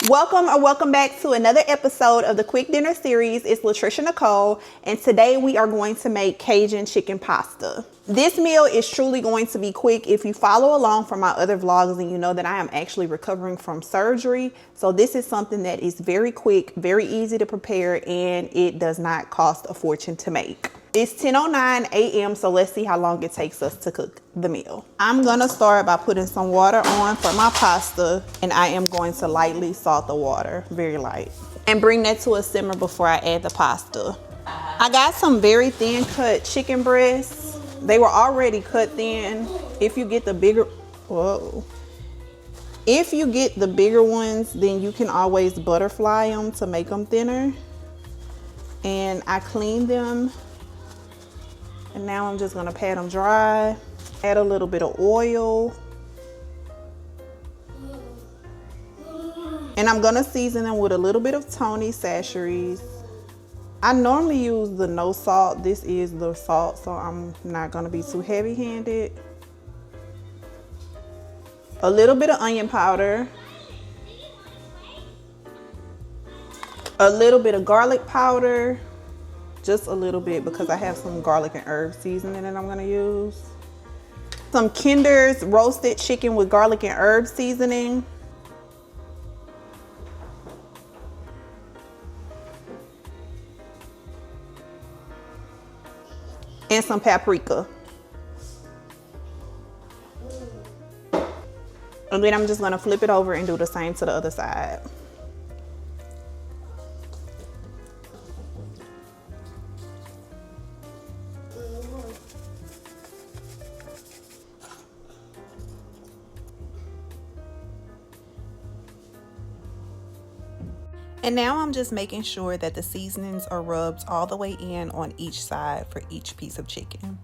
Welcome or welcome back to another episode of the Quick Dinner Series. It's Latricia Nicole, and today we are going to make Cajun chicken pasta. This meal is truly going to be quick. If you follow along from my other vlogs, then you know that I am actually recovering from surgery. So this is something that is very quick, very easy to prepare, and it does not cost a fortune to make. It's 10:09 a.m. so let's see how long it takes us to cook the meal. I'm gonna start by putting some water on for my pasta, and I am going to lightly salt the water, very light, and bring that to a simmer before I add the pasta. I got some very thin cut chicken breasts. They were already cut thin. If you get the bigger, if you get the bigger ones, then you can always butterfly them to make them thinner. And I cleaned them. And now I'm just gonna pat them dry, add a little bit of oil. And I'm gonna season them with a little bit of Tony Chachere's. I normally use the no salt. This is the salt, so I'm not gonna be too heavy-handed. A little bit of onion powder. A little bit of garlic powder. Just a little bit because I have some garlic and herb seasoning that I'm gonna use. Some Kinder's roasted chicken with garlic and herb seasoning. And some paprika. And then I'm just gonna flip it over and do the same to the other side. And now I'm just making sure that the seasonings are rubbed all the way in on each side for each piece of chicken.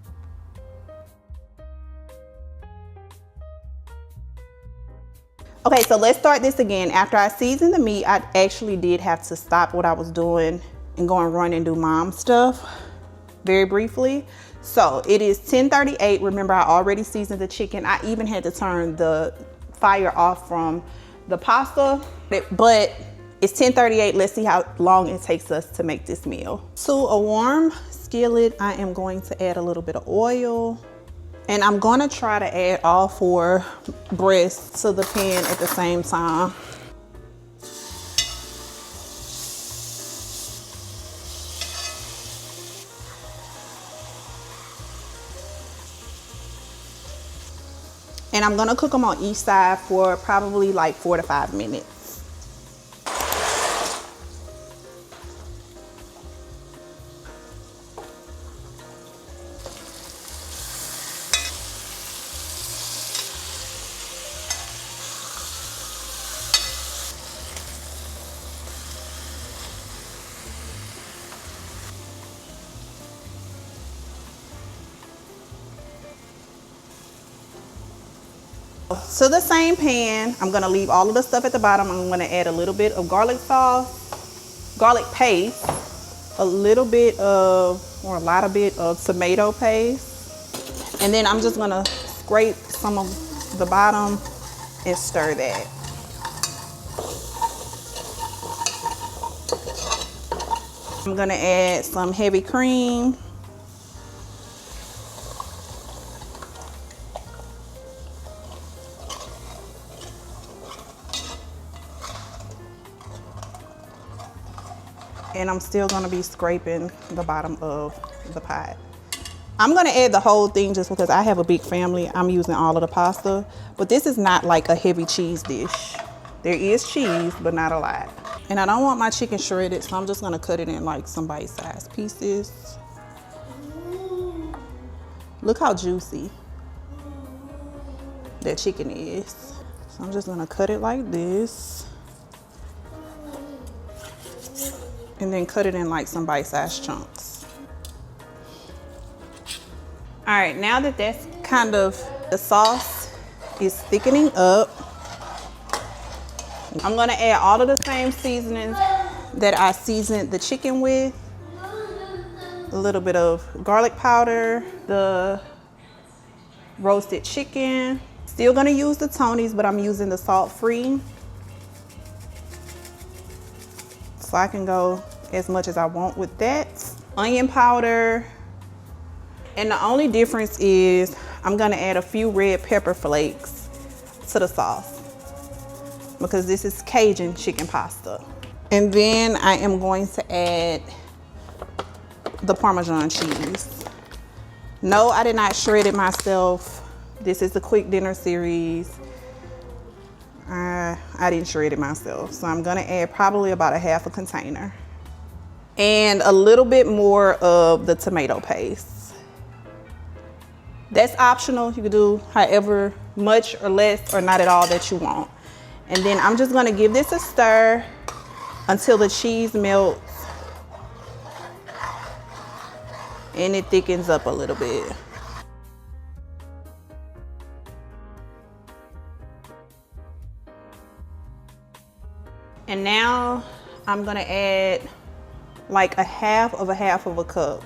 Okay, so let's start this again. After I seasoned the meat, I actually did have to stop what I was doing and go and run and do mom stuff very briefly. So it is 10:38. Remember, I already seasoned the chicken. I even had to turn the fire off from the pasta, but it's 10:38. Let's see how long it takes us to make this meal. To a warm skillet, I am going to add a little bit of oil. And I'm gonna try to add all 4 breasts to the pan at the same time. And I'm gonna cook them on each side for probably like 4 to 5 minutes. To the same pan, I'm gonna leave all of the stuff at the bottom. I'm gonna add a little bit of garlic sauce, garlic paste, a little bit of, or a lot of bit of tomato paste. And then I'm just gonna scrape some of the bottom and stir that. I'm gonna add some heavy cream. And I'm still gonna be scraping the bottom of the pot. I'm gonna add the whole thing just because I have a big family. I'm using all of the pasta, but this is not like a heavy cheese dish. There is cheese, but not a lot. And I don't want my chicken shredded, so I'm just gonna cut it in like some bite-sized pieces. Look how juicy that chicken is. So I'm just gonna cut it like this. And then cut it in like some bite-sized chunks. All right, now that that's kind of, the sauce is thickening up, I'm gonna add all of the same seasonings that I seasoned the chicken with. A little bit of garlic powder, the roasted chicken. Still gonna use the Tonys, but I'm using the salt-free. So I can go as much as I want with that. Onion powder. And the only difference is I'm gonna add a few red pepper flakes to the sauce because this is Cajun chicken pasta. And then I am going to add the Parmesan cheese. No, I did not shred it myself. This is the quick dinner series. I didn't shred it myself. So I'm gonna add probably about a half a container. And a little bit more of the tomato paste. That's optional. You can do however much or less or not at all that you want. And then I'm just gonna give this a stir until the cheese melts and it thickens up a little bit. And now I'm gonna add like a half of a cup.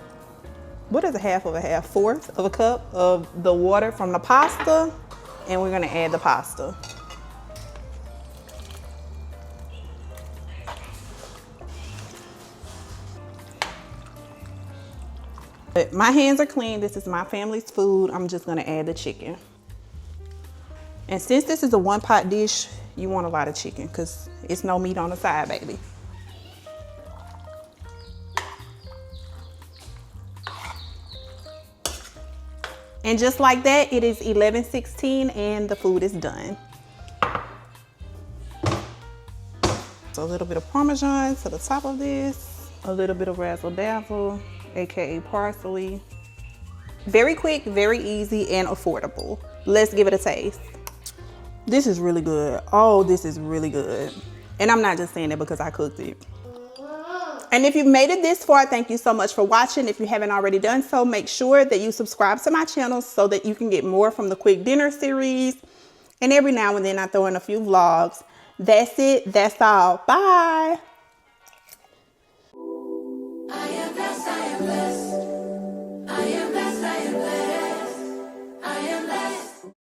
What is a half of a half? Fourth of a cup of the water from the pasta. And we're gonna add the pasta. But my hands are clean. This is my family's food. I'm just gonna add the chicken. And since this is a one pot dish, you want a lot of chicken because it's no meat on the side, baby. And just like that, it is 11:16 and the food is done. So a little bit of Parmesan to the top of this, a little bit of razzle dazzle, aka parsley. Very quick, very easy, and affordable. Let's give it a taste. This is really good. Oh, this is really good. And I'm not just saying that because I cooked it. And if you've made it this far, thank you so much for watching. If you haven't already done so, make sure that you subscribe to my channel so that you can get more from the quick dinner series. And every now and then I throw in a few vlogs. That's it. That's all. Bye.